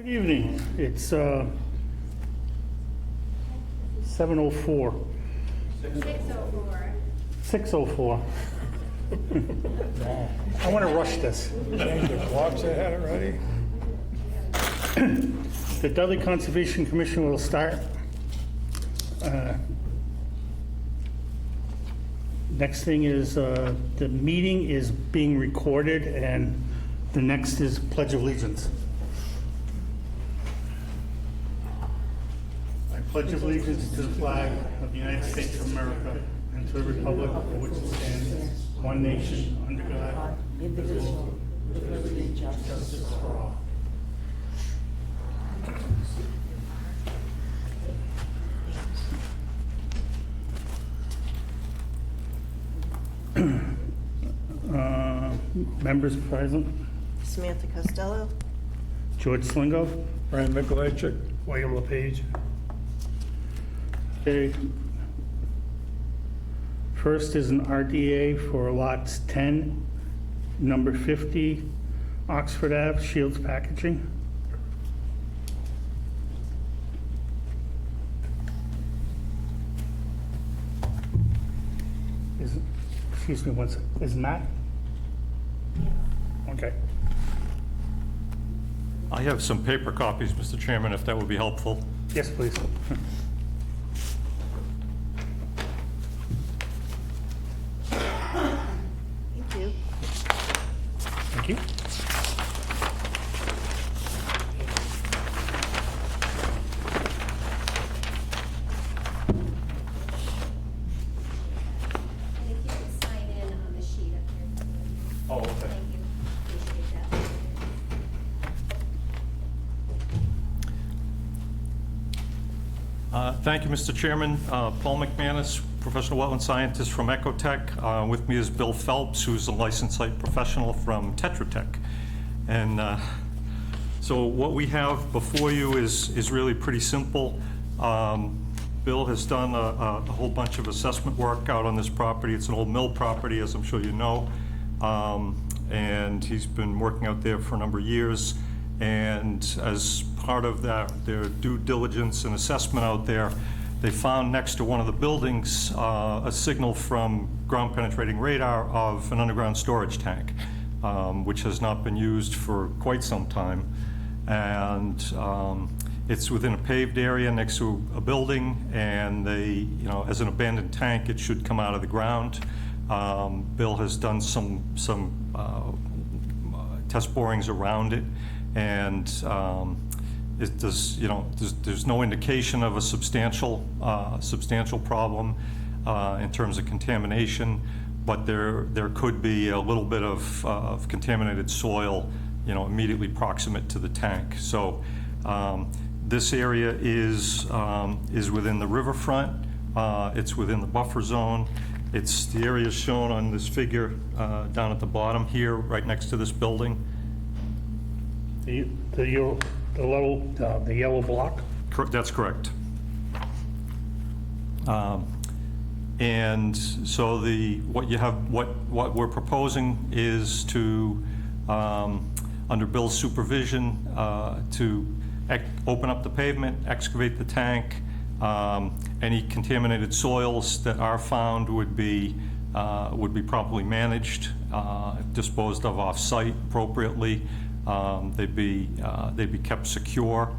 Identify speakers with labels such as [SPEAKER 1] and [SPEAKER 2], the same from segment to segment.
[SPEAKER 1] Good evening. It's 7:04.
[SPEAKER 2] 6:04.
[SPEAKER 1] 6:04. I want to rush this.
[SPEAKER 3] Change the clocks ahead already?
[SPEAKER 1] The Dudley Conservation Commission will start. Next thing is the meeting is being recorded, and the next is Pledge of Allegiance. I pledge allegiance to the flag of the United States of America and to the republic for which it stands, one nation, under God, indivisible, with liberty and justice for all. Members present:
[SPEAKER 4] Samantha Costello.
[SPEAKER 1] George Slingo.
[SPEAKER 3] Brian Mikulajczyk, William LePage.
[SPEAKER 1] Okay. First is an RDA for lots 10, number 50, Oxford Ave, Shields Packaging. Excuse me, one second. Is Matt? Okay.
[SPEAKER 5] I have some paper copies, Mr. Chairman, if that would be helpful.
[SPEAKER 1] Yes, please.
[SPEAKER 4] Thank you.
[SPEAKER 1] Thank you.
[SPEAKER 2] And if you could sign in on the sheet up here.
[SPEAKER 5] Oh, okay.
[SPEAKER 2] Thank you. Appreciate that.
[SPEAKER 5] Thank you, Mr. Chairman. Paul McManus, professional wetland scientist from Ecotech. With me is Bill Phelps, who's a licensed site professional from Tetra Tech. And so what we have before you is really pretty simple. Bill has done a whole bunch of assessment work out on this property. It's an old mill property, as I'm sure you know. And he's been working out there for a number of years. And as part of their due diligence and assessment out there, they found next to one of the buildings a signal from ground penetrating radar of an underground storage tank, which has not been used for quite some time. And it's within a paved area next to a building, and as an abandoned tank, it should come out of the ground. Bill has done some test borings around it, and there's no indication of a substantial problem in terms of contamination, but there could be a little bit of contaminated soil, immediately proximate to the tank. So this area is within the riverfront. It's within the buffer zone. It's the area shown on this figure down at the bottom here, right next to this building.
[SPEAKER 1] The yellow block?
[SPEAKER 5] That's correct. And so what we're proposing is to, under Bill's supervision, to open up the pavement, excavate the tank. Any contaminated soils that are found would be properly managed, disposed of off-site appropriately. They'd be kept secure,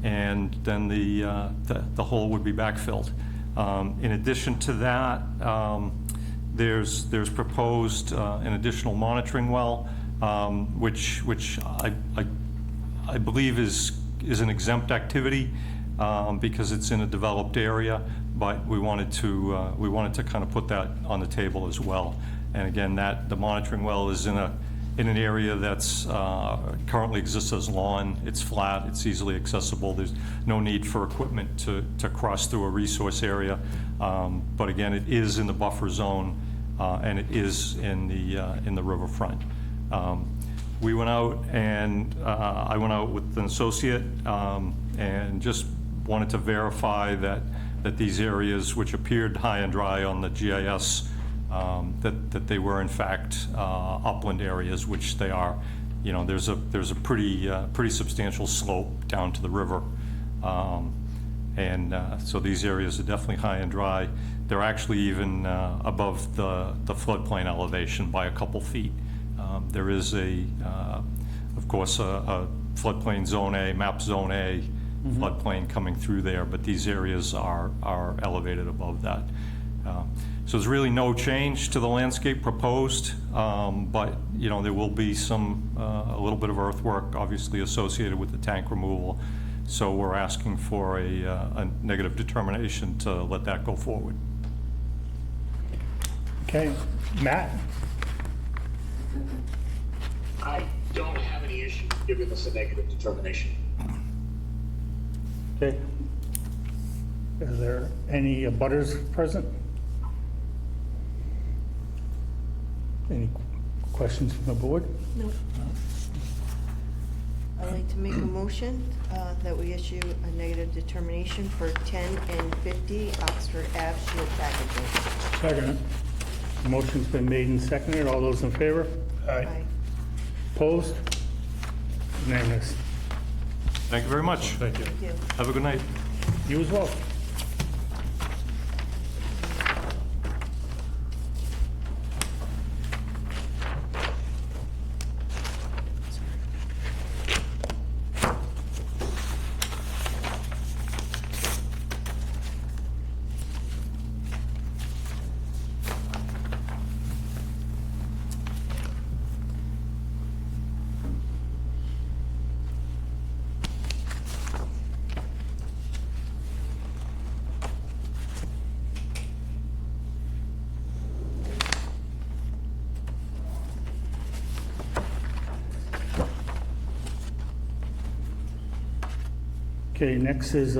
[SPEAKER 5] and then the hole would be backfilled. In addition to that, there's proposed an additional monitoring well, which I believe is an exempt activity because it's in a developed area, but we wanted to kind of put that on the table as well. And again, the monitoring well is in an area that's currently exists as lawn. It's flat, it's easily accessible. There's no need for equipment to cross through a resource area. But again, it is in the buffer zone, and it is in the riverfront. We went out, and I went out with an associate and just wanted to verify that these areas, which appeared high and dry on the GIS, that they were in fact upland areas, which they are, you know, there's a pretty substantial slope down to the river. So these areas are definitely high and dry. They're actually even above the floodplain elevation by a couple feet. There is of course, a floodplain zone A, map zone A, floodplain coming through there, but these areas are elevated above that. So there's really no change to the landscape proposed, but, you know, there will be a little bit of earthwork obviously associated with the tank removal. So we're asking for a negative determination to let that go forward.
[SPEAKER 1] Okay, Matt?
[SPEAKER 6] I don't have any issue giving this a negative determination.
[SPEAKER 1] Okay. Is there any abutters present? Any questions from the board?
[SPEAKER 4] No. I'd like to make a motion that we issue a negative determination for 10 and 50 Oxford Ave shield packaging.
[SPEAKER 1] Second. Motion's been made and seconded. All those in favor?
[SPEAKER 4] Aye.
[SPEAKER 1] Opposed? Unanimous.
[SPEAKER 5] Thank you very much.
[SPEAKER 3] Thank you.
[SPEAKER 4] Thank you.
[SPEAKER 5] Have a good night.
[SPEAKER 1] You as well. Okay, next is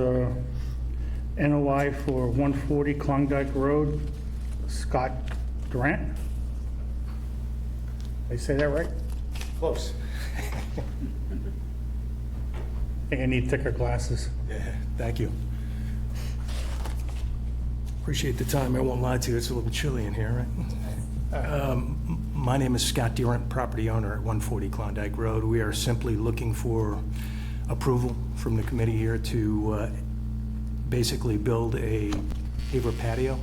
[SPEAKER 1] NOI for 140 Klondike Road, Scott Durant. Did I say that right?
[SPEAKER 7] Close.
[SPEAKER 1] I think I need thicker glasses.
[SPEAKER 7] Yeah, thank you. Appreciate the time. I won't lie to you, it's a little chilly in here, right? My name is Scott Durant, property owner at 140 Klondike Road. We are simply looking for approval from the committee here to basically build a paver patio,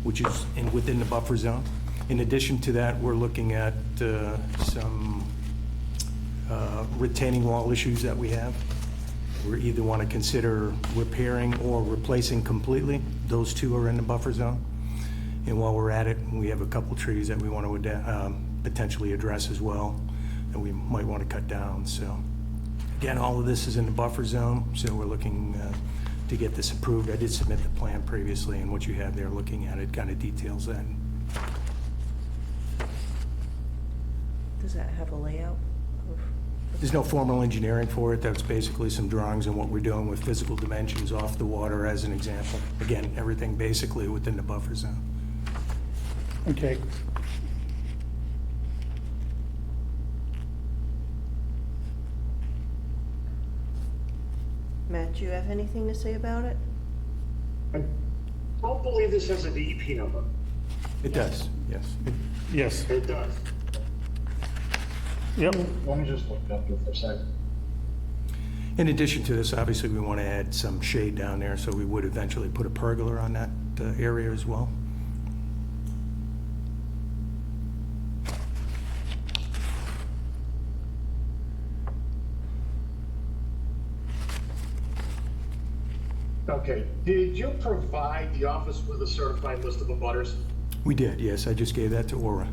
[SPEAKER 7] which is within the buffer zone. In addition to that, we're looking at some retaining wall issues that we have. We either want to consider repairing or replacing completely. Those two are in the buffer zone. And while we're at it, we have a couple trees that we want to potentially address as well, that we might want to cut down. So again, all of this is in the buffer zone, so we're looking to get this approved. I did submit the plan previously, and what you have there looking at it kind of details that.
[SPEAKER 4] Does that have a layout?
[SPEAKER 7] There's no formal engineering for it. That's basically some drawings on what we're doing with physical dimensions off the water as an example. Again, everything basically within the buffer zone.
[SPEAKER 1] Okay.
[SPEAKER 4] Matt, do you have anything to say about it?
[SPEAKER 6] I don't believe this has a DEP number.
[SPEAKER 7] It does, yes.
[SPEAKER 1] Yes.
[SPEAKER 6] It does.
[SPEAKER 1] Yep.
[SPEAKER 6] Let me just look it up here for a second.
[SPEAKER 7] In addition to this, obviously, we want to add some shade down there, so we would eventually put a pergola on that area as well.
[SPEAKER 6] Okay, did you provide the office with a certified list of abutters?
[SPEAKER 7] We did, yes. I just gave that to Aura.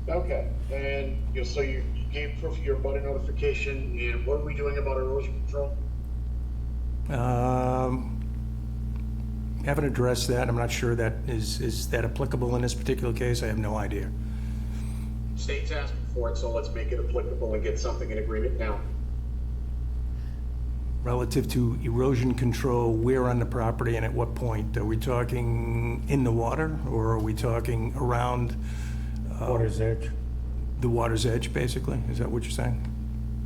[SPEAKER 6] Okay, and so you gave proof of your abutter notification, and what are we doing about erosion control?
[SPEAKER 7] Haven't addressed that. I'm not sure that is that applicable in this particular case. I have no idea.
[SPEAKER 6] State's asking for it, so let's make it applicable and get something in agreement now.
[SPEAKER 7] Relative to erosion control, where on the property and at what point? Are we talking in the water, or are we talking around
[SPEAKER 1] Water's edge.
[SPEAKER 7] the water's edge, basically? Is that what you're saying?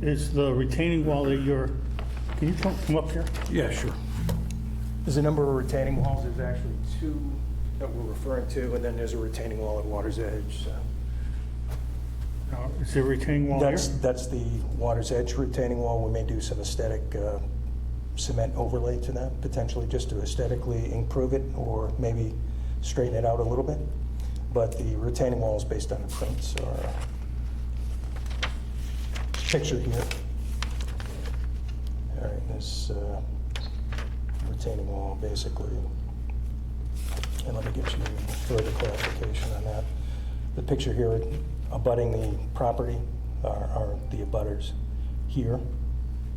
[SPEAKER 1] Is the retaining wall that you're, can you come up here?
[SPEAKER 7] Yeah, sure. There's a number of retaining walls. There's actually two that we're referring to, and then there's a retaining wall at water's edge. So
[SPEAKER 1] Is there a retaining wall here?
[SPEAKER 7] That's the water's edge retaining wall. We may do some aesthetic cement overlay to that, potentially, just to aesthetically improve it or maybe straighten it out a little bit. But the retaining wall is based on the prints or picture here. All right, this retaining wall basically, and let me get you further clarification on that. The picture here abutting the property are the abutters here,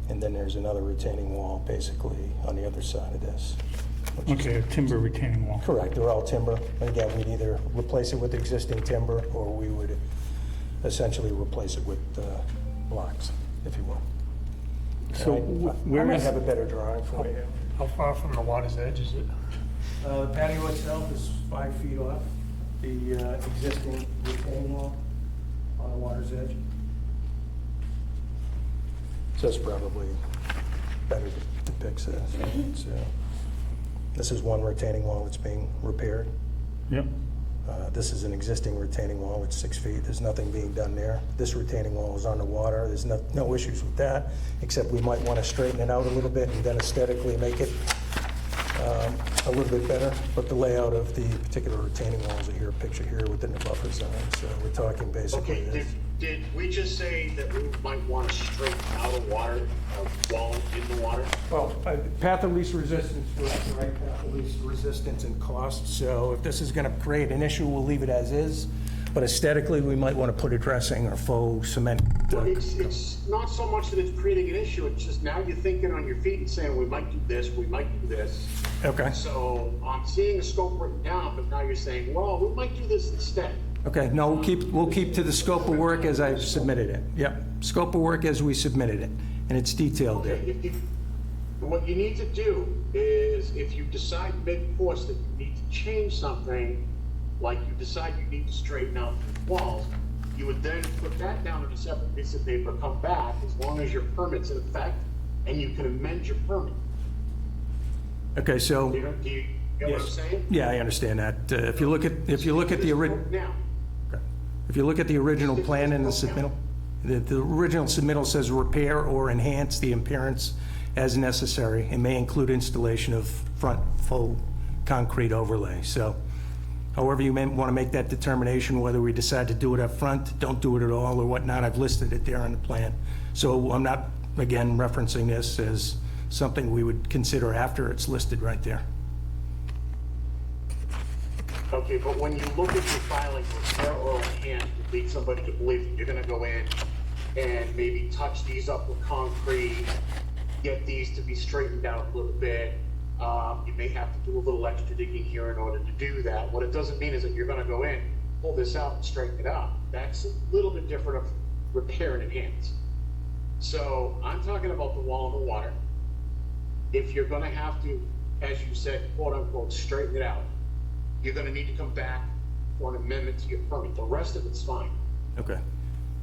[SPEAKER 7] and then there's another retaining wall basically on the other side of this. which is-
[SPEAKER 1] Okay, a timber retaining wall.
[SPEAKER 7] Correct, they're all timber. And again, we'd either replace it with existing timber, or we would essentially replace it with blocks, if you will.
[SPEAKER 1] So
[SPEAKER 7] I
[SPEAKER 1] where
[SPEAKER 7] might
[SPEAKER 1] is,
[SPEAKER 7] have a better drawing for you.
[SPEAKER 3] How far from the water's edge is it?
[SPEAKER 7] The patio itself is 5 feet off the existing retaining wall on the water's edge. So it's probably better to depicts this. So this is one retaining wall that's being repaired.
[SPEAKER 1] yep,
[SPEAKER 7] This is an existing retaining wall, it's 6 feet, there's nothing being done there. This retaining wall is on the water, there's no issues with that, except we might want to straighten it out a little bit and then aesthetically make it a little bit better. But the layout of the particular retaining walls are here, picture here within the buffer zone, so we're talking basically
[SPEAKER 6] Okay,
[SPEAKER 7] this.
[SPEAKER 6] did we just say that we might want to straighten out a wall in the water?
[SPEAKER 7] Well, path of least resistance for us, right? Path of least resistance and cost. So if this is going to create an issue, we'll leave it as is. But aesthetically, we might want to put a dressing or faux cement.
[SPEAKER 6] Well, it's not so much that it's creating an issue, it's just now you're thinking on your feet and saying, we might do this, we might do this.
[SPEAKER 7] Okay.
[SPEAKER 6] So I'm seeing a scope written down, but now you're saying, well, we might do this instead.
[SPEAKER 7] Okay, no, we'll keep to the scope of work as I've submitted it. Yep, scope of work as we submitted it, and it's detailed there.
[SPEAKER 6] Okay, what you need to do is, if you decide mid-course that you need to change something, like you decide you need to straighten out the walls, you would then put that down on a separate piece of paper, come back, as long as your permit's in effect, and you can amend your permit.
[SPEAKER 7] Okay, so,
[SPEAKER 6] Do you get what I'm
[SPEAKER 7] Yes.
[SPEAKER 6] saying?
[SPEAKER 7] yeah, I understand that. If you look at the original.
[SPEAKER 6] Now,
[SPEAKER 7] If you look at the original plan in the submittal, the original submittal says repair or enhance the appearance as necessary and may include installation of front full concrete overlay. So however you may want to make that determination, whether we decide to do it up front, don't do it at all or whatnot, I've listed it there on the plan. So I'm not, again, referencing this as something we would consider after it's listed right there.
[SPEAKER 6] okay, but when you look at your filing, repair or enhance, to lead somebody to believe that you're gonna go in and maybe touch these up with concrete, get these to be straightened out a little bit. You may have to do a little extra digging here in order to do that. What it doesn't mean is that you're gonna go in, pull this out and straighten it out. That's a little bit different of repair and enhance. So I'm talking about the wall in the water. If you're gonna have to, as you said, quote unquote, straighten it out, you're gonna need to come back for an amendment to your permit. The rest of it's fine.
[SPEAKER 7] Okay.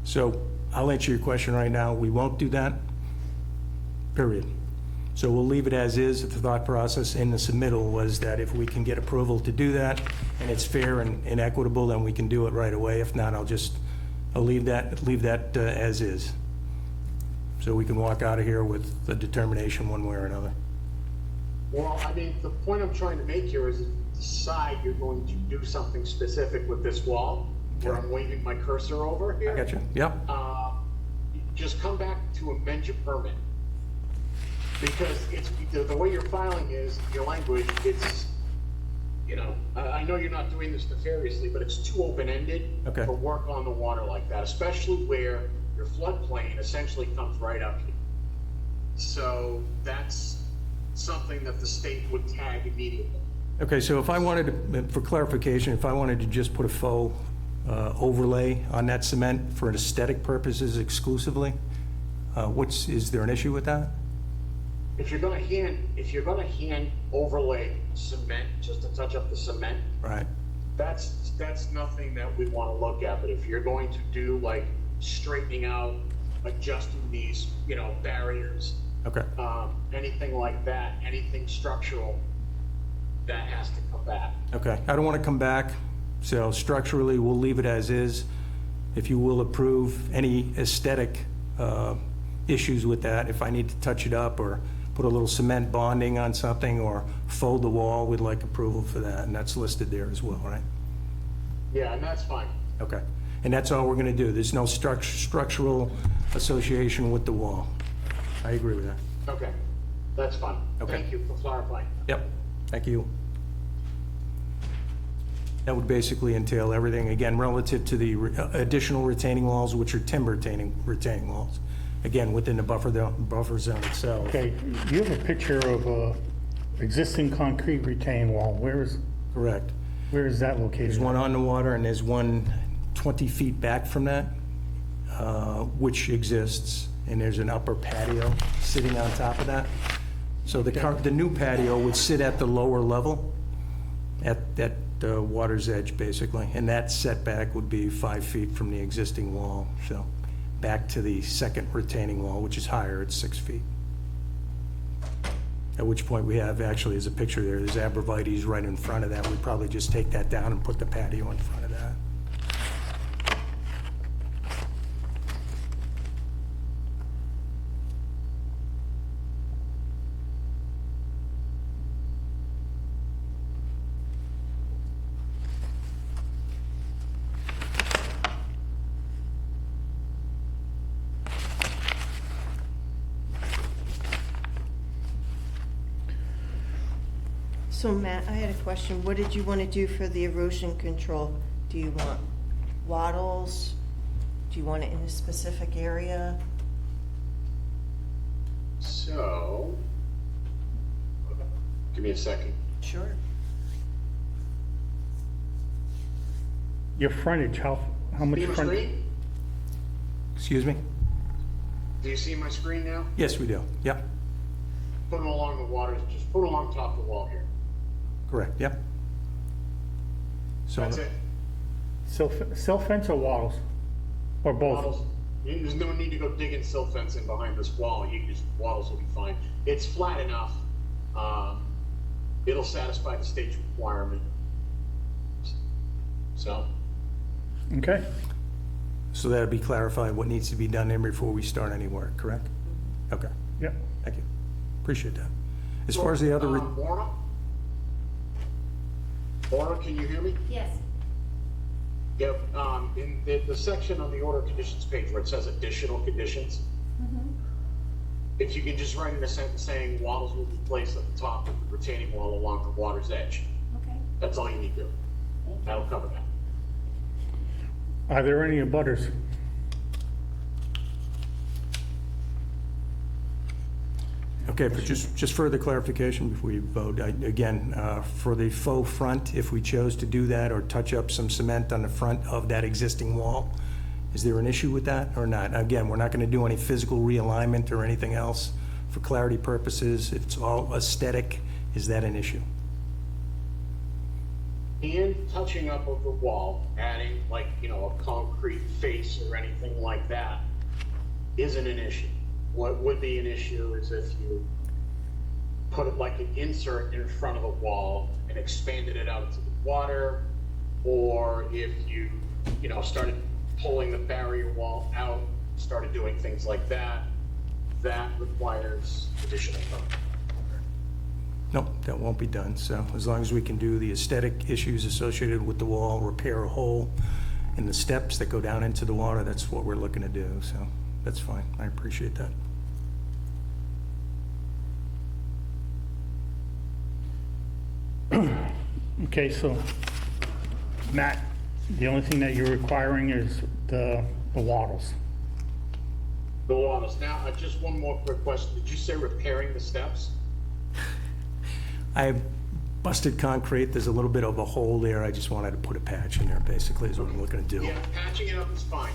[SPEAKER 7] So I'll answer your question right now. We won't do that, period. So we'll leave it as is. The thought process in the submittal was that if we can get approval to do that and it's fair and equitable, then we can do it right away. If not, I'll leave that as is. So we can walk out of here with the determination one way or another.
[SPEAKER 6] Well, I mean, the point I'm trying to make here is if you decide you're going to do something specific with this wall, where I'm waving my cursor over here.
[SPEAKER 7] I got you. Yep.
[SPEAKER 6] Just come back to amend your permit. Because it's, the way you're filing is, your language, it's, I know you're not doing this nefariously, but it's too open-ended
[SPEAKER 7] Okay.
[SPEAKER 6] for work on the water like that, especially where your floodplain essentially comes right up here. So that's something that the state would tag immediately.
[SPEAKER 7] Okay, so if I wanted to, for clarification, if I wanted to just put a faux overlay on that cement for aesthetic purposes exclusively, is there an issue with that?
[SPEAKER 6] If you're gonna hand overlay cement, just to touch up the cement,
[SPEAKER 7] Right.
[SPEAKER 6] that's nothing that we wanna look at. But if you're going to do like straightening out, adjusting these, barriers,
[SPEAKER 7] Okay.
[SPEAKER 6] anything like that, anything structural, that has to come back.
[SPEAKER 7] Okay. I don't want to come back, so structurally, we'll leave it as is. if you will approve any aesthetic issues with that, if I need to touch it up or put a little cement bonding on something or fold the wall, we'd like approval for that, and that's listed there as well, right?
[SPEAKER 6] Yeah, and that's fine.
[SPEAKER 7] Okay. And that's all we're going to do? There's no structural association with the wall? I agree with that.
[SPEAKER 6] Okay, that's fine.
[SPEAKER 7] Okay.
[SPEAKER 6] Thank you for clarifying.
[SPEAKER 7] Yep, thank you. That would basically entail everything, again, relative to the additional retaining walls, which are timber retaining walls, again, within the buffer zone itself.
[SPEAKER 1] Okay, you have a picture of a existing concrete retaining wall. Where is
[SPEAKER 7] Correct.
[SPEAKER 1] that located?
[SPEAKER 7] There's one on the water, and there's one 20 feet back from that, which exists, and there's an upper patio sitting on top of that. So the new patio would sit at the lower level, at the water's edge, basically, and that setback would be 5 feet from the existing wall, so back to the second retaining wall, which is higher, it's 6 feet. At which point we have, actually, there's a picture there, there's abrevieties right in front of that. We'd probably just take that down and put the patio in front of that.
[SPEAKER 4] So Matt, I had a question. What did you want to do for the erosion control? Do you want wattles? Do you want it in a specific area?
[SPEAKER 6] So, give me a second.
[SPEAKER 4] Sure.
[SPEAKER 1] Your frontage, how much
[SPEAKER 6] See my
[SPEAKER 1] frontage?
[SPEAKER 6] screen?
[SPEAKER 7] Excuse me?
[SPEAKER 6] Do you see my screen now?
[SPEAKER 7] Yes, we do. Yep,
[SPEAKER 6] Put them along the water, just put them along top of the wall here.
[SPEAKER 7] correct, yep. So
[SPEAKER 6] That's it.
[SPEAKER 1] Silt fence or wattles? Or both?
[SPEAKER 6] Wattles. There's no need to go digging silt fencing behind this wall. You can just, wattles will be fine. It's flat enough. It'll satisfy the state's requirement. So,
[SPEAKER 1] Okay.
[SPEAKER 7] So that'll be clarified what needs to be done there before we start any work, correct? Okay,
[SPEAKER 1] Yep.
[SPEAKER 7] thank you. Appreciate that. As far as the other,
[SPEAKER 6] Laura? Laura, can you hear me?
[SPEAKER 2] Yes.
[SPEAKER 6] Yep, in the section on the order of conditions page where it says additional conditions, if you can just write in a sentence saying wattles will be placed at the top of the retaining wall along the water's edge.
[SPEAKER 2] Okay.
[SPEAKER 6] That's all you need to do.
[SPEAKER 2] Thank you.
[SPEAKER 6] That'll cover that.
[SPEAKER 1] Are there any abutters?
[SPEAKER 7] okay, for just further clarification before you vote, again, for the faux front, if we chose to do that or touch up some cement on the front of that existing wall, is there an issue with that or not? Again, we're not going to do any physical realignment or anything else. For clarity purposes, if it's all aesthetic, is that an issue?
[SPEAKER 6] And touching up of the wall, adding like, a concrete face or anything like that isn't an issue. What would be an issue is if you put it like an insert in front of the wall and expanded it out into the water, or if you, started pulling the barrier wall out, started doing things like that, that requires additional permit.
[SPEAKER 7] Nope, that won't be done. So as long as we can do the aesthetic issues associated with the wall, repair a hole in the steps that go down into the water, that's what we're looking to do. So that's fine. I appreciate that.
[SPEAKER 1] Okay, so, Matt, the only thing that you're requiring is the wattles.
[SPEAKER 6] The wattles. Now, just one more quick question. Did you say repairing the steps?
[SPEAKER 7] I have busted concrete. There's a little bit of a hole there. I just wanted to put a patch in there, basically, is what I'm looking to do.
[SPEAKER 6] Yeah, patching it up is fine.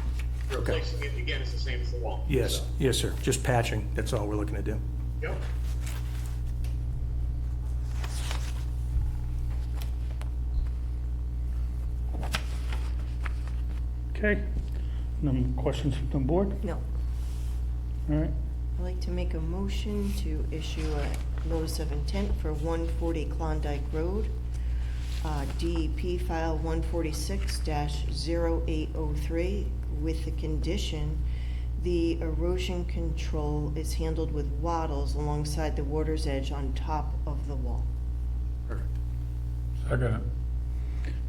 [SPEAKER 6] Replacing it, again, is the same as the wall.
[SPEAKER 7] Yes,
[SPEAKER 6] So,
[SPEAKER 7] yes, sir. Just patching. That's all we're looking to do.
[SPEAKER 6] Yep.
[SPEAKER 1] Okay? No more questions from the board?
[SPEAKER 4] No.
[SPEAKER 1] All right.
[SPEAKER 4] I'd like to make a motion to issue a notice of intent for 140 Klondike Road DEP file 146-0803 with the condition the erosion control is handled with wattles alongside the water's edge on top of the wall.
[SPEAKER 3] Second.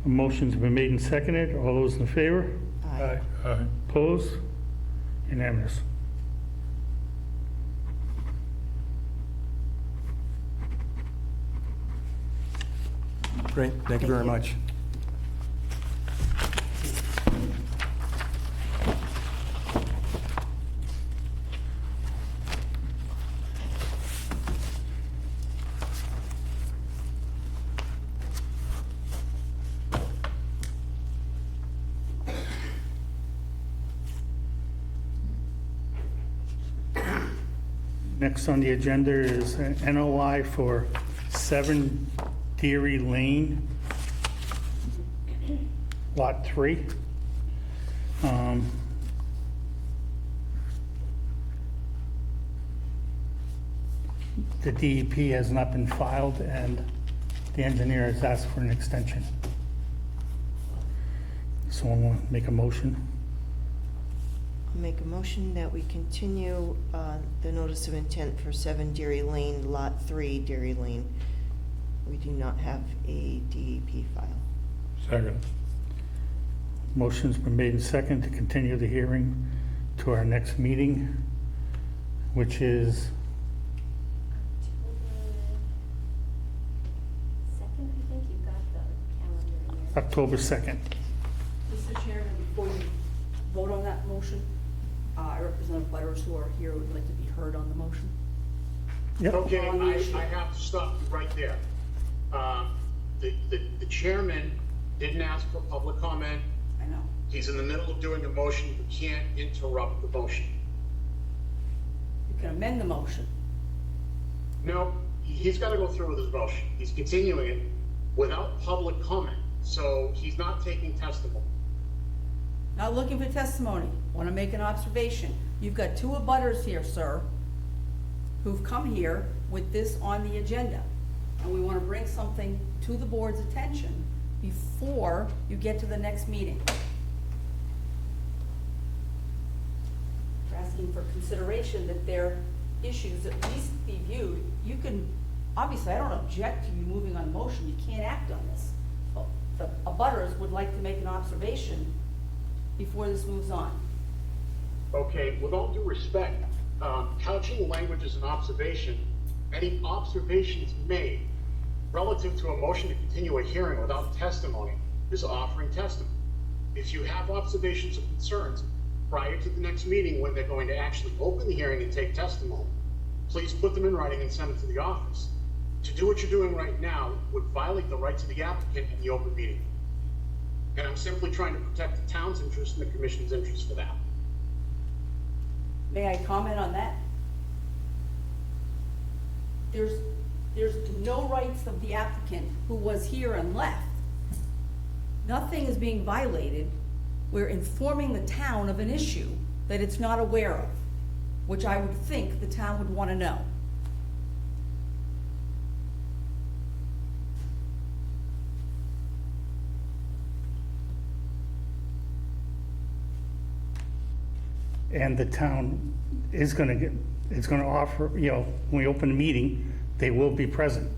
[SPEAKER 1] A motion's been made and seconded. All those in favor?
[SPEAKER 4] Aye.
[SPEAKER 3] Aye.
[SPEAKER 1] Opposed? Unanimous.
[SPEAKER 7] Great, thank you very much.
[SPEAKER 1] Next on the agenda is an NOI for 7 Deary Lane, Lot 3. The DEP has not been filed, and the engineer has asked for an extension. Someone want to make a motion?
[SPEAKER 4] I'll make a motion that we continue the notice of intent for 7 Deary Lane, Lot 3, Deary Lane. We do not have a DEP file.
[SPEAKER 3] Second.
[SPEAKER 1] Motion's been made and seconded to continue the hearing to our next meeting, which is
[SPEAKER 2] October 2nd, I think you've got the calendar in there.
[SPEAKER 1] October 2nd.
[SPEAKER 8] Mr. Chairman, before you vote on that motion, I represent butters who are here who would like to be heard on the motion.
[SPEAKER 1] Yep.
[SPEAKER 6] Okay, I have to stop you right there. The chairman didn't ask for public comment.
[SPEAKER 8] I know.
[SPEAKER 6] He's in the middle of doing a motion. You can't interrupt the motion.
[SPEAKER 8] You can amend the motion.
[SPEAKER 6] No, he's got to go through with his motion. He's continuing it without public comment, so he's not taking testimony.
[SPEAKER 8] Not looking for testimony. Want to make an observation. You've got 2 abutters here, sir, who've come here with this on the agenda. And we want to bring something to the board's attention before you get to the next meeting. We're asking for consideration that their issues at least be viewed. You can, obviously, I don't object to you moving on motion. You can't act on this. But the abutters would like to make an observation before this moves on.
[SPEAKER 6] Okay, with all due respect, couching the language as an observation, any observations made relative to a motion to continue a hearing without testimony is offering testimony. If you have observations or concerns prior to the next meeting when they're going to actually open the hearing and take testimony, please put them in writing and send it to the office. To do what you're doing right now would violate the rights of the applicant in the open meeting. And I'm simply trying to protect the town's interest and the commission's interest for that.
[SPEAKER 8] May I comment on that? There's no rights of the applicant who was here and left. Nothing is being violated. We're informing the town of an issue that it's not aware of, which I would think the town would want to know.
[SPEAKER 1] And the town is gonna offer, when we open the meeting, they will be present.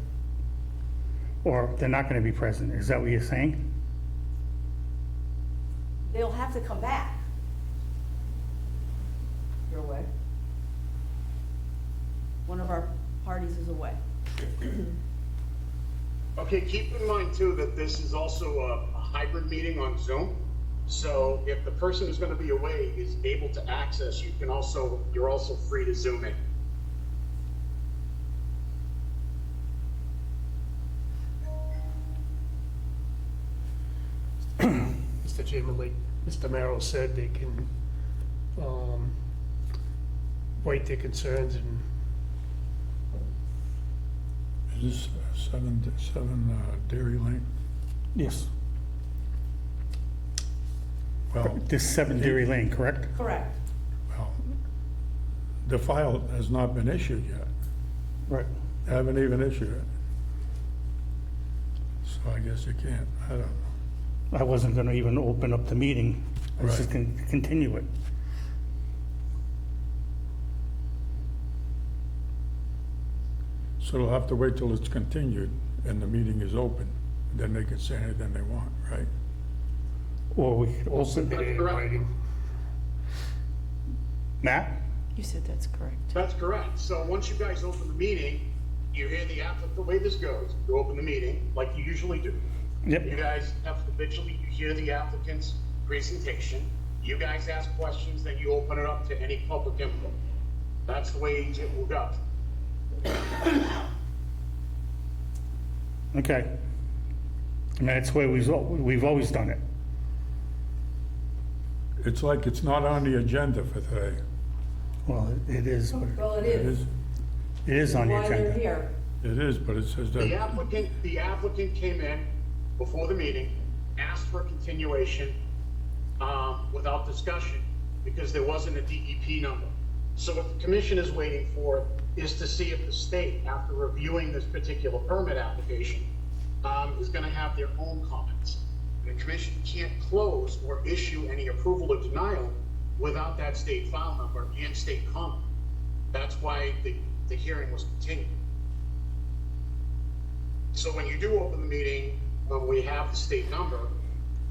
[SPEAKER 1] Or they're not gonna be present. Is that what you're saying?
[SPEAKER 8] They'll have to come back. You're away. One of our parties is away.
[SPEAKER 6] Okay, keep in mind too that this is also a hybrid meeting on Zoom. So if the person who's going to be away is able to access, you're also free to Zoom in.
[SPEAKER 3] Mr. Chairman, like Mr. Merrill said, they can write their concerns and.
[SPEAKER 9] Is this 7 Dairy Lane?
[SPEAKER 1] Yes.
[SPEAKER 9] Well,
[SPEAKER 1] This 7 Deary Lane, correct?
[SPEAKER 8] Correct.
[SPEAKER 9] well, the file has not been issued yet.
[SPEAKER 1] Right.
[SPEAKER 9] They haven't even issued it. Well, I guess you can't, I don't know.
[SPEAKER 1] I wasn't gonna even open up the meeting. I was just
[SPEAKER 9] Right.
[SPEAKER 1] gonna continue it.
[SPEAKER 9] So they'll have to wait till it's continued and the meeting is open, then they can say anything they want, right?
[SPEAKER 1] Or we could open,
[SPEAKER 3] Submit it in writing.
[SPEAKER 1] Matt?
[SPEAKER 4] You said that's correct.
[SPEAKER 6] That's correct. So once you guys open the meeting, you hear the way this goes, you open the meeting like you usually do. You
[SPEAKER 1] Yep,
[SPEAKER 6] guys have habitually, you hear the applicant's presentation, you guys ask questions, then you open it up to any public input. That's the way it will go.
[SPEAKER 1] okay. I mean, that's the way we've always done it.
[SPEAKER 9] It's like it's not on the agenda for today.
[SPEAKER 1] Well, it is,
[SPEAKER 8] Well, it
[SPEAKER 9] It
[SPEAKER 8] is.
[SPEAKER 9] is,
[SPEAKER 1] it is on the
[SPEAKER 8] Why they're
[SPEAKER 1] agenda.
[SPEAKER 8] here.
[SPEAKER 9] it is, but it says
[SPEAKER 6] The
[SPEAKER 9] that,
[SPEAKER 6] applicant came in before the meeting, asked for a continuation, without discussion, because there wasn't a DEP number. So what the commission is waiting for is to see if the state, after reviewing this particular permit application, is gonna have their own comments. The commission can't close or issue any approval or denial without that state file number and state comment. That's why the hearing was continued. So when you do open the meeting, when we have the state number,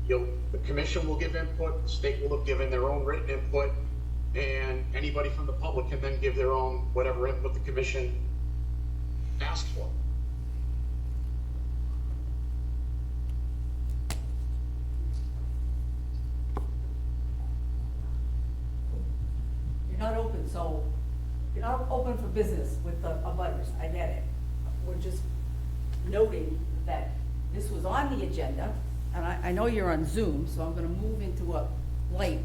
[SPEAKER 6] the commission will give input, the state will have given their own written input, and anybody from the public can then give their own, whatever input the commission asked for.
[SPEAKER 8] You're not open, so, you're not open for business with the abutters, I get it. We're just noting that this was on the agenda, and I know you're on Zoom, so I'm gonna move into a light.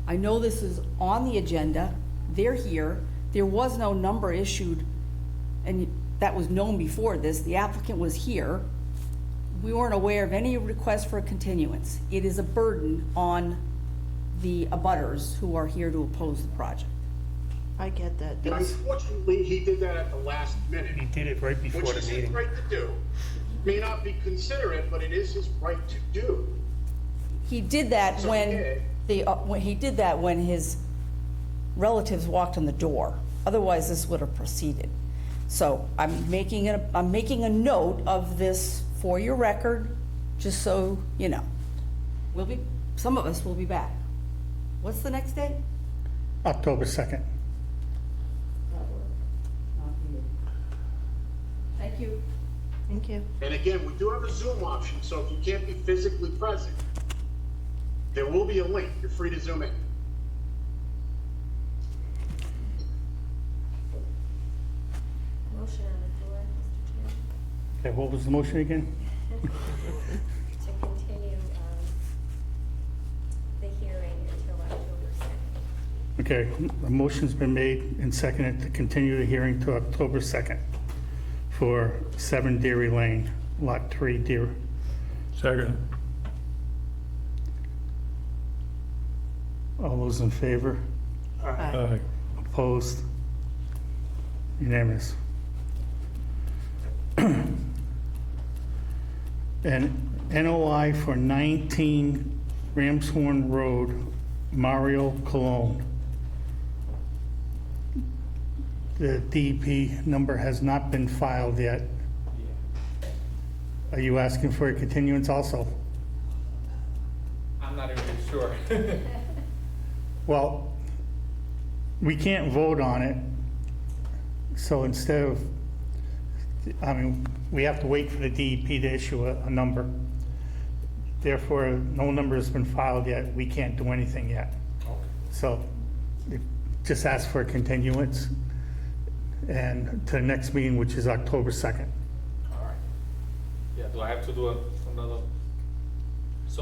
[SPEAKER 8] I know this is on the agenda, they're here, there was no number issued, and that was known before this, the applicant was here. We weren't aware of any request for a continuance. It is a burden on the abutters who are here to oppose the project.
[SPEAKER 4] I get that.
[SPEAKER 6] And
[SPEAKER 4] That's,
[SPEAKER 6] unfortunately, he did that at the last minute,
[SPEAKER 3] He did it right before
[SPEAKER 6] which
[SPEAKER 3] the
[SPEAKER 6] is his
[SPEAKER 3] meeting.
[SPEAKER 6] right to do. May not be considerate, but it is his right to do.
[SPEAKER 8] He did that
[SPEAKER 6] So he
[SPEAKER 8] when he did that when his relatives walked in the door. Otherwise, this would have proceeded. So I'm making a note of this for your record, just so you know. Some of us will be back. What's the next day?
[SPEAKER 1] October 2nd.
[SPEAKER 8] Thank you.
[SPEAKER 4] thank you.
[SPEAKER 6] And again, we do have a Zoom option, so if you can't be physically present, there will be a link. You're free to Zoom in.
[SPEAKER 2] Motion on the floor, Mr.
[SPEAKER 1] Okay, what was the motion again?
[SPEAKER 2] Chair. To continue, the hearing until October 2nd.
[SPEAKER 1] Okay, a motion's been made and seconded to continue the hearing to October 2nd for 7 Dairy Lane, Lot 3, Deer.
[SPEAKER 9] second,
[SPEAKER 1] All those in favor?
[SPEAKER 9] aye.
[SPEAKER 1] Opposed? Unanimous. And NOI for 19 Ramshorn Road, Mario Cologne. The DEP number has not been filed yet. Are you asking for a continuance also?
[SPEAKER 10] I'm not even sure.
[SPEAKER 1] Well, we can't vote on it, so instead of, I mean, we have to wait for the DEP to issue a number. Therefore, no number has been filed yet, we can't do anything yet. So, just ask for a continuance and to the next meeting, which is October 2nd.
[SPEAKER 10] All right. Yeah, do I have to do another,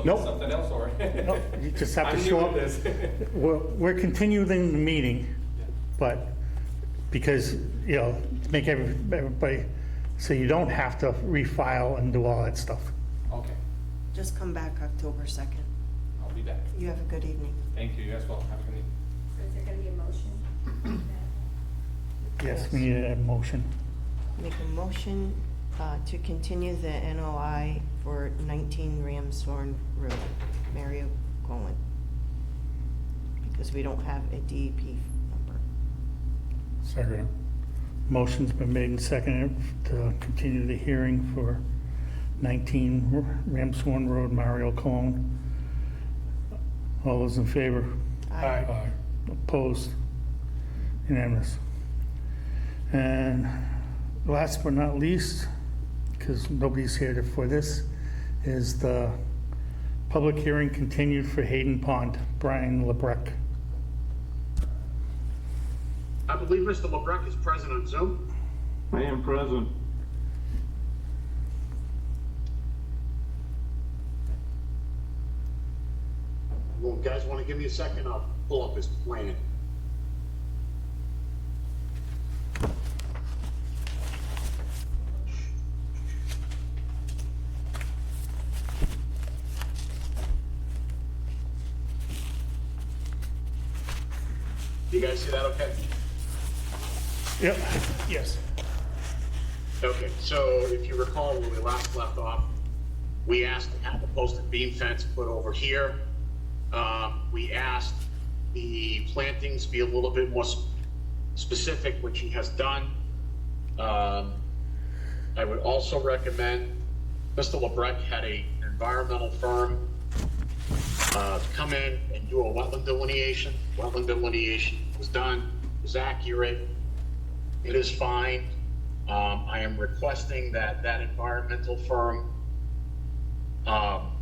[SPEAKER 1] Nope.
[SPEAKER 10] something else, or?
[SPEAKER 1] No, you just have to
[SPEAKER 10] I'm
[SPEAKER 1] show
[SPEAKER 10] new
[SPEAKER 1] up.
[SPEAKER 10] with this.
[SPEAKER 1] We're continuing the meeting,
[SPEAKER 10] Yeah.
[SPEAKER 1] but because, you know, to make everybody, so you don't have to refile and do all that stuff.
[SPEAKER 10] Okay,
[SPEAKER 4] Just come back October 2nd.
[SPEAKER 10] I'll be back.
[SPEAKER 4] You have a good evening.
[SPEAKER 10] Thank you, you as well. Have a good evening.
[SPEAKER 2] So is there gonna be a motion?
[SPEAKER 1] Yes, we need a motion.
[SPEAKER 4] Make a motion to continue the NOI for 19 Ramshorn Road, Mario Colon. Because we don't have a DEP number.
[SPEAKER 9] Second.
[SPEAKER 1] Motion's been made and seconded to continue the hearing for 19 Ramshorn Road, Mario Cologne. All those in favor?
[SPEAKER 9] Aye.
[SPEAKER 1] Opposed? Unanimous. And last but not least, because nobody's here for this, is the public hearing continued for Hayden Pond, Brian LeBrecq.
[SPEAKER 6] I believe Mr. LeBrecq is present on Zoom.
[SPEAKER 10] I am present.
[SPEAKER 6] Well, guys, want to give me a second? I'll pull up his plan. You guys see that okay?
[SPEAKER 1] Yep.
[SPEAKER 3] Yes.
[SPEAKER 6] Okay, so if you recall when we last left off, we asked to have a posted beam fence put over here. We asked the plantings be a little bit more specific, which he has done. I would also recommend, Mr. LeBrecq had an environmental firm come in and do a wetland delineation. Wetland delineation was done, was accurate. It is fine. I am requesting that that environmental firm,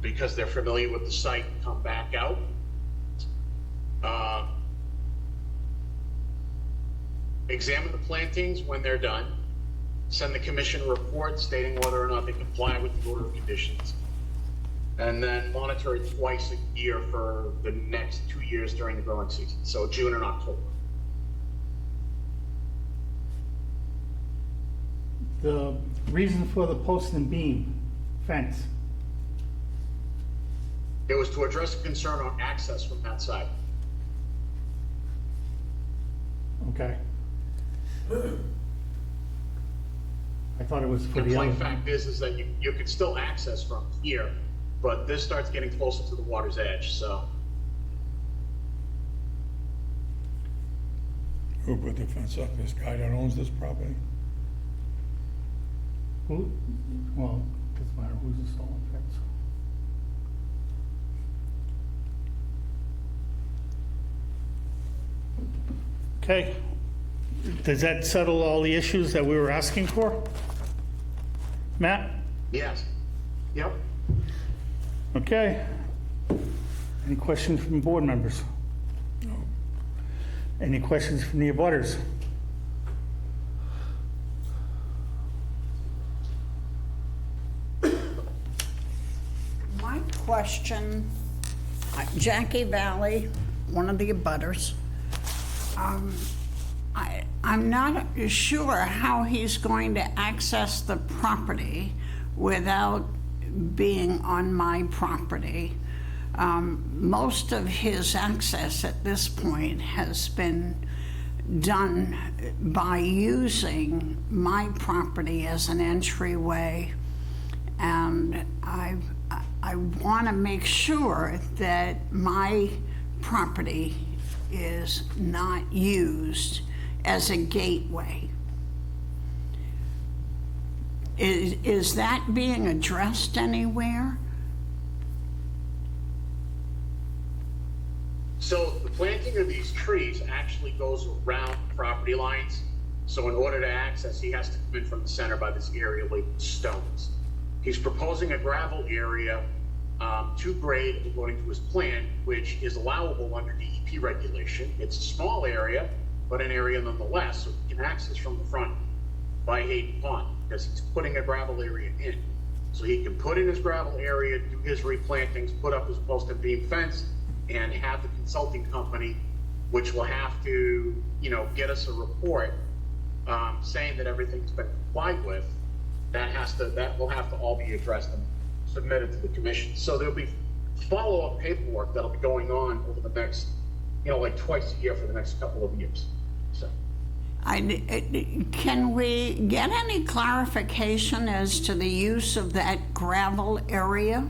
[SPEAKER 6] because they're familiar with the site, come back out. Examine the plantings when they're done. Send the commission a report stating whether or not they comply with the order of conditions. And then monitor it twice a year for the next 2 years during the growing season, so June and October.
[SPEAKER 1] The reason for the post and beam fence.
[SPEAKER 6] It was to address a concern on access from that side.
[SPEAKER 1] Okay. I thought it was for
[SPEAKER 6] The
[SPEAKER 1] the
[SPEAKER 6] plain
[SPEAKER 1] other.
[SPEAKER 6] fact is that you could still access from here, but this starts getting closer to the water's edge, so.
[SPEAKER 9] Who put the fence up? This guy that owns this property?
[SPEAKER 1] Who? Well, doesn't matter who's installing fence. Okay. Does that settle all the issues that we were asking for? Matt?
[SPEAKER 6] Yes. Yep.
[SPEAKER 1] Okay. Any questions from board members?
[SPEAKER 9] No.
[SPEAKER 1] Any questions from the abutters?
[SPEAKER 11] My question, Jackie Valley, one of the abutters, I'm not sure how he's going to access the property without being on my property. Most of his access at this point has been done by using my property as an entryway, and I want to make sure that my property is not used as a gateway. Is that being addressed anywhere?
[SPEAKER 6] So the planting of these trees actually goes around property lines. So in order to access, he has to come in from the center by this area labeled stones. He's proposing a gravel area to grade according to his plan, which is allowable under DEP regulation. It's a small area, but an area nonetheless, so he can access from the front by Hayden Pond, because he's putting a gravel area in. So he can put in his gravel area, do his replantings, put up his post and beam fence, and have the consulting company, which will have to, get us a report saying that everything's been complied with. That will have to all be addressed and submitted to the commission. So there'll be follow-up paperwork that'll be going on over the next, like twice a year for the next couple of years. So
[SPEAKER 11] Can we get any clarification as to the use of that gravel area?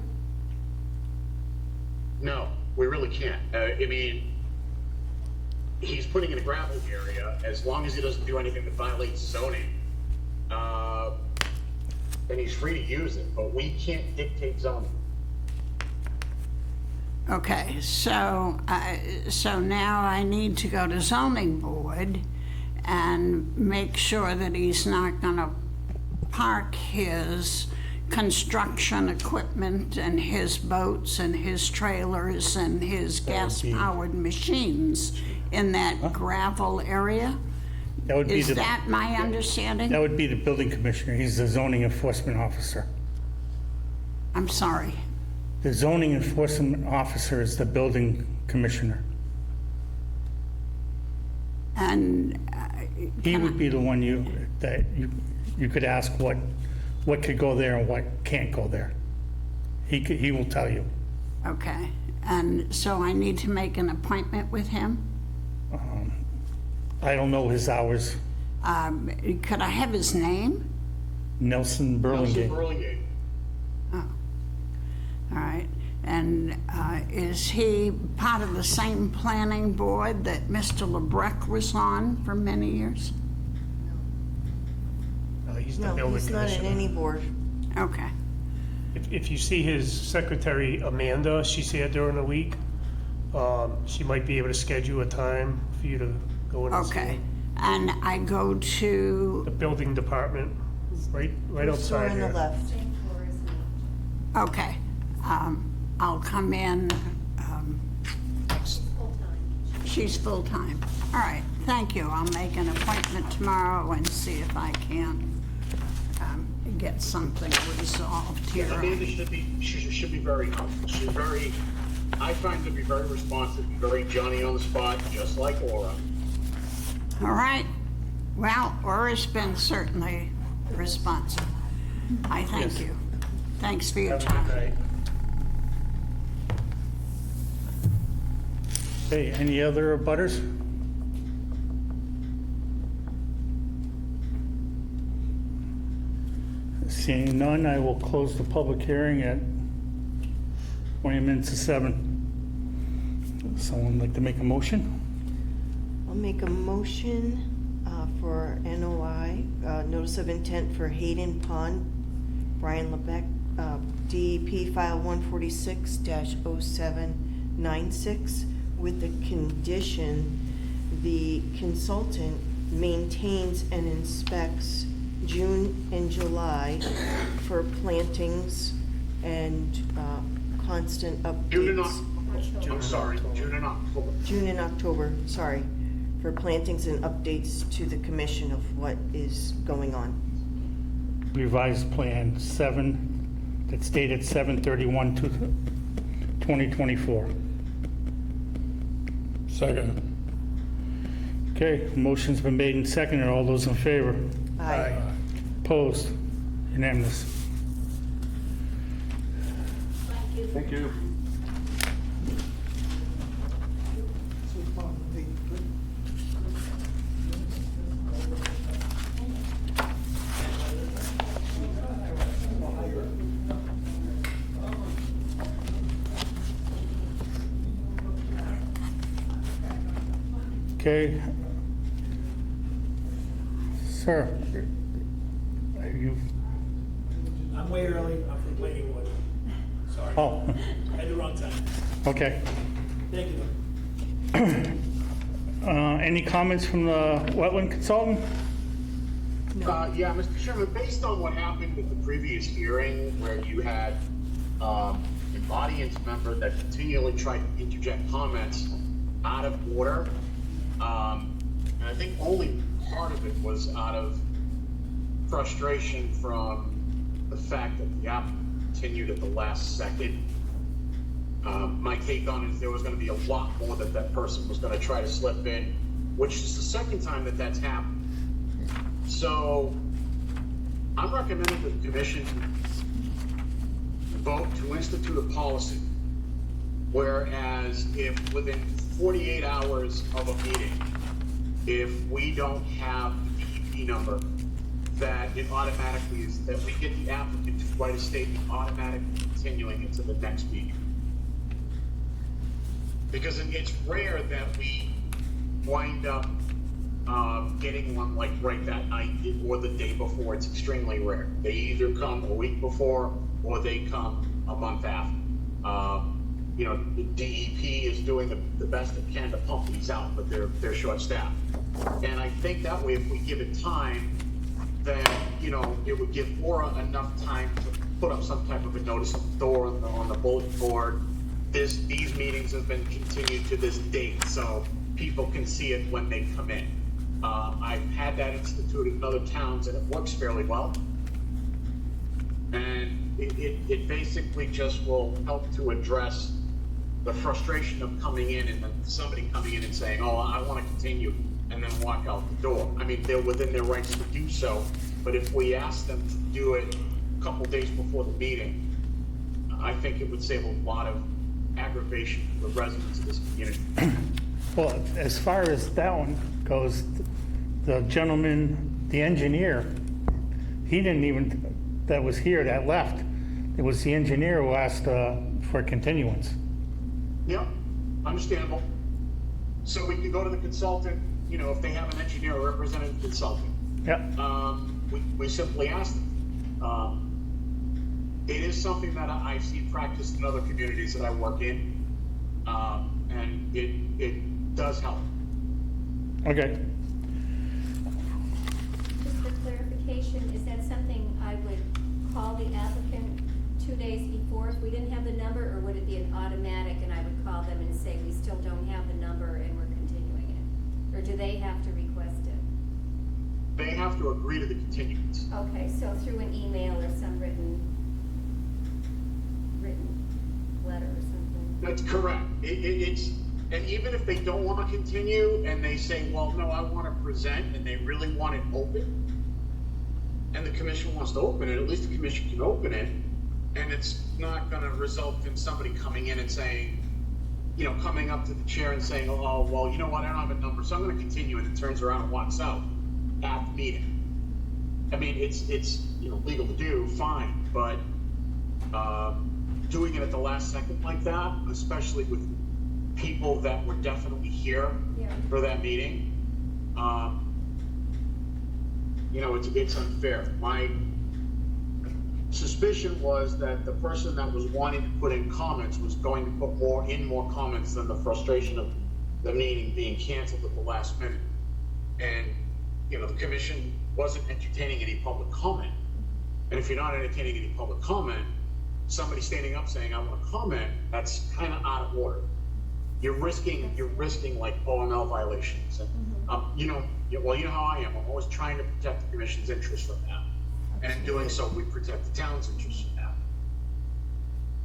[SPEAKER 6] No, we really can't. I mean, he's putting in a gravel area, as long as he doesn't do anything that violates zoning, then he's free to use it, but we can't dictate zoning.
[SPEAKER 11] Okay, so now I need to go to zoning board and make sure that he's not gonna park his construction equipment and his boats and his trailers and his gas-powered machines in that gravel area?
[SPEAKER 1] That would be
[SPEAKER 11] Is
[SPEAKER 1] the,
[SPEAKER 11] that my understanding?
[SPEAKER 1] that would be the building commissioner. He's the zoning enforcement officer.
[SPEAKER 11] I'm sorry.
[SPEAKER 1] The zoning enforcement officer is the building commissioner.
[SPEAKER 11] And
[SPEAKER 1] He would be the one you could ask what could go there and what can't go there. He will tell you.
[SPEAKER 11] okay, and so I need to make an appointment with him?
[SPEAKER 1] I don't know his hours.
[SPEAKER 11] Could I have his name?
[SPEAKER 1] Nelson
[SPEAKER 6] Nelson
[SPEAKER 1] Burlingame.
[SPEAKER 6] Burlingame.
[SPEAKER 11] All right, and is he part of the same planning board that Mr. LeBrecq was on for many years?
[SPEAKER 3] He's the
[SPEAKER 4] No,
[SPEAKER 3] building
[SPEAKER 4] he's not in
[SPEAKER 3] commissioner.
[SPEAKER 4] any board.
[SPEAKER 11] Okay,
[SPEAKER 3] If you see his secretary, Amanda, she's here during the week. She might be able to schedule a time for you to go in and see
[SPEAKER 11] okay.
[SPEAKER 3] him.
[SPEAKER 11] And I go to,
[SPEAKER 3] The building department, right
[SPEAKER 4] First door
[SPEAKER 3] outside
[SPEAKER 4] on the
[SPEAKER 3] here.
[SPEAKER 4] left.
[SPEAKER 2] Same floor as me.
[SPEAKER 11] okay, I'll come in,
[SPEAKER 2] She's full-time.
[SPEAKER 11] she's full-time. All right, thank you. I'll make an appointment tomorrow and see if I can get something resolved here.
[SPEAKER 6] Amanda should be very helpful. She's very, I find her to be very responsive, and very Johnny on the spot, just like Laura.
[SPEAKER 11] All right. Well, Aura's been certainly responsive. I thank you. Thanks for your
[SPEAKER 3] Have a good
[SPEAKER 11] time.
[SPEAKER 3] night.
[SPEAKER 1] Okay, any other butters? Seeing none, I will close the public hearing at 20 minutes to 7. Someone like to make a motion?
[SPEAKER 4] I'll make a motion for NOI, notice of intent for Hayden Pond, Brian Lebeck, DEP file 146-0796, with the condition the consultant maintains and inspects June and July for plantings and constant
[SPEAKER 6] June and
[SPEAKER 4] updates.
[SPEAKER 6] I'm sorry, June and October.
[SPEAKER 4] June and October, sorry, for plantings and updates to the commission of what is going on.
[SPEAKER 1] Revised plan 7, that's dated 7/31/2024.
[SPEAKER 9] Second.
[SPEAKER 1] Okay, motion's been made and seconded. All those in favor?
[SPEAKER 4] Aye.
[SPEAKER 1] Opposed? Unanimous.
[SPEAKER 10] Thank you.
[SPEAKER 1] Okay. Sir, are you,
[SPEAKER 12] I'm way early, I'm from planning board. Sorry,
[SPEAKER 1] oh,
[SPEAKER 12] I had the wrong time.
[SPEAKER 1] okay.
[SPEAKER 12] Thank you.
[SPEAKER 1] Any comments from the wetland consultant?
[SPEAKER 6] Yeah, Mr. Chairman, based on what happened with the previous hearing where you had an audience member that continually tried to interject comments out of order, and I think only part of it was out of frustration from the fact that the applicant continued at the last second. My take on it is there was gonna be a lot more that that person was gonna try to slip in, which is the second time that that's happened. So I'm recommending that the commission vote to institute a policy, whereas if within 48 hours of a meeting, if we don't have the DEP number, that it automatically is, that we get the applicant to write a statement automatically continuing it to the next meeting. Because it's rare that we wind up getting one like right that night or the day before. It's extremely rare. They either come a week before or they come a month after. You know, the DEP is doing the best it can to pump these out, but they're short-staffed. And I think that way, if we give it time, then, you know, it would give Aura enough time to put up some type of a notice of the door on the bulletin board. These meetings have been continued to this date, so people can see it when they come in. I've had that instituted in other towns, and it works fairly well. And it basically just will help to address the frustration of coming in and then somebody coming in and saying, oh, I want to continue, and then walk out the door. I mean, they're within their rights to do so, but if we ask them to do it a couple days before the meeting, I think it would save a lot of aggravation for the residents of this community.
[SPEAKER 1] Well, as far as that one goes, the gentleman, the engineer, he didn't even, that was here, that left. It was the engineer who asked for continuance.
[SPEAKER 6] Yep, understandable. So we can go to the consultant, you know, if they have an engineer or representative consultant.
[SPEAKER 1] Yep.
[SPEAKER 6] We simply ask them. It is something that I've seen practiced in other communities that I work in, and it does help.
[SPEAKER 1] Okay.
[SPEAKER 2] Just for clarification, is that something I would call the applicant 2 days before if we didn't have the number, or would it be an automatic and I would call them and say, we still don't have the number and we're continuing it? Or do they have to request it?
[SPEAKER 6] They have to agree to the continuance.
[SPEAKER 2] Okay, so through an email or some written letter or something?
[SPEAKER 6] That's correct. It's, and even if they don't want to continue and they say, well, no, I want to present, and they really want it open, and the commission wants to open it, at least the commission can open it, and it's not going to result in somebody coming in and saying, you know, coming up to the chair and saying, oh, well, you know what, I don't have a number, so I'm going to continue, and it turns around and walks out at the meeting. I mean, it's you know, legal to do, fine, but doing it at the last second like that, especially with people that were definitely here for that meeting, you know, it's unfair. My suspicion was that the person that was wanting to put in comments was going to put more comments than the frustration of the meeting being canceled at the last minute. And, you know, the commission wasn't entertaining any public comment. And if you're not entertaining any public comment, somebody standing up saying, I want to comment, that's kind of out of order. You're risking like OML violations. And, you know, well, you know how I am. I'm always trying to protect the commission's interest from that. And in doing so, we protect the town's interest from that.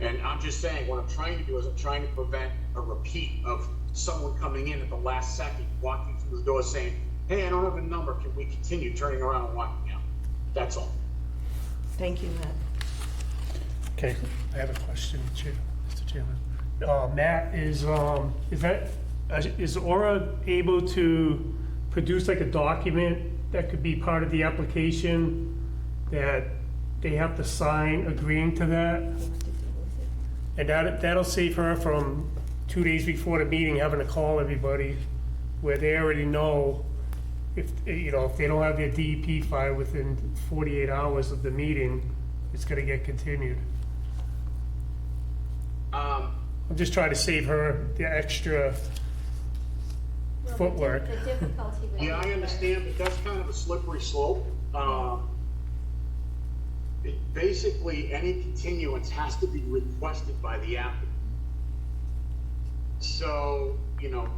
[SPEAKER 6] And I'm just saying, what I'm trying to do is I'm trying to prevent a repeat of someone coming in at the last second, walking through the door saying, hey, I don't have a number, can we continue, turning around and walking out? That's all.
[SPEAKER 4] Thank you, Matt.
[SPEAKER 1] Okay.
[SPEAKER 3] I have a question, Mr. Chairman. Matt, is Aura able to produce like a document that could be part of the application that they have to sign agreeing to that? And that'll save her from 2 days before the meeting having to call everybody, where they already know if, you know, if they don't have their DEP file within 48 hours of the meeting, it's gonna get continued. I'm just trying to save her the extra footwork.
[SPEAKER 2] The difficulty with
[SPEAKER 6] Yeah, I understand, but that's kind of a slippery slope. Basically, any continuance has to be requested by the applicant. So, you know,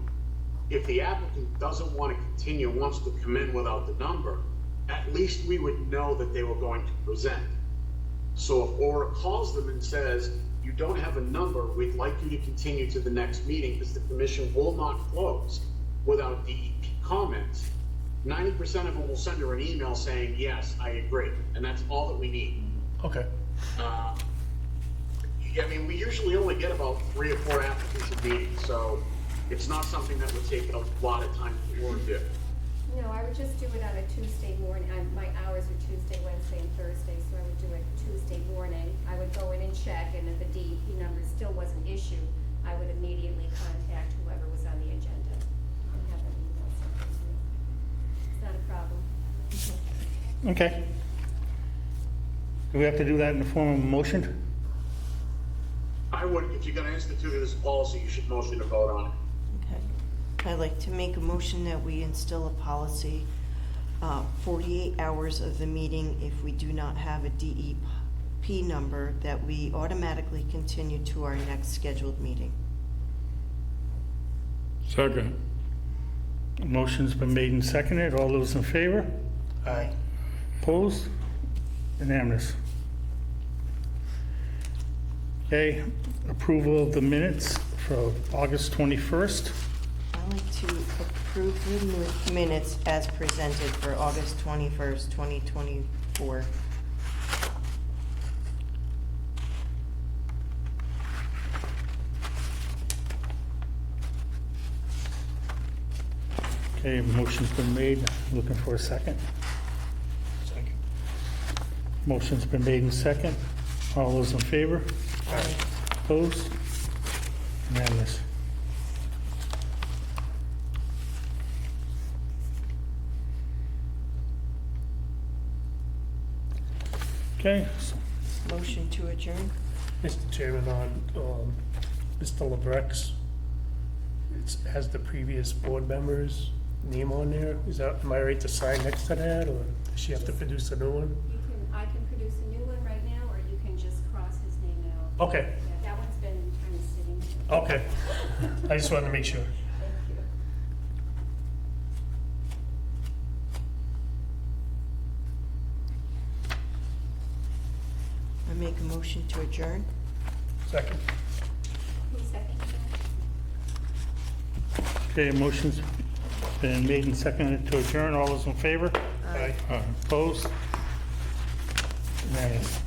[SPEAKER 6] if the applicant doesn't want to continue, wants to come in without the number, at least we would know that they were going to present. So if Aura calls them and says, you don't have a number, we'd like you to continue to the next meeting because the commission will not close without DEP comments, 90% of them will send her an email saying, yes, I agree. And that's all that we need.
[SPEAKER 3] Okay.
[SPEAKER 6] I mean, we usually only get about 3 or 4 applicants a meeting, so it's not something that would take a lot of time for Aura to do.
[SPEAKER 2] No, I would just do it on a Tuesday morning. My hours are Tuesday, Wednesday, and Thursday, so I would do it Tuesday morning. I would go in and check, and if a DEP number still wasn't issued, I would immediately contact whoever was on the agenda and have them email something to me. It's not a problem.
[SPEAKER 1] Okay. Do we have to do that in the form of a motion?
[SPEAKER 6] I would, if you're gonna institute it as a policy, you should motion to vote on it.
[SPEAKER 4] Okay. I'd like to make a motion that we instill a policy, 48 hours of the meeting, if we do not have a DEP number, that we automatically continue to our next scheduled meeting.
[SPEAKER 9] Second.
[SPEAKER 1] Motion's been made and seconded. All those in favor?
[SPEAKER 4] Aye.
[SPEAKER 1] Opposed? Unanimous. Okay, approval of the minutes for August 21st.
[SPEAKER 4] I'd like to approve the minutes as presented for August 21st, 2024.
[SPEAKER 1] Okay, motion's been made. Looking for a second.
[SPEAKER 3] Second.
[SPEAKER 1] Motion's been made and second. All those in favor?
[SPEAKER 4] Aye.
[SPEAKER 1] Opposed? Unanimous. Okay,
[SPEAKER 4] Motion to adjourn?
[SPEAKER 3] Mr. Chairman, on Mr. LeBrec's, it has the previous board member's name on there. Is that, am I right to sign next to that, or does she have to produce a new one?
[SPEAKER 2] I can produce a new one right now, or you can just cross his name out.
[SPEAKER 3] Okay,
[SPEAKER 2] Yeah, that one's been kind of sitting.
[SPEAKER 3] okay. I just wanted to make sure.
[SPEAKER 2] Thank you.
[SPEAKER 4] I make a motion to adjourn?
[SPEAKER 3] Second.
[SPEAKER 2] Who's second?
[SPEAKER 1] okay, motion's been made and seconded to adjourn. All those in favor?
[SPEAKER 3] Aye.
[SPEAKER 1] Opposed? Unanimous.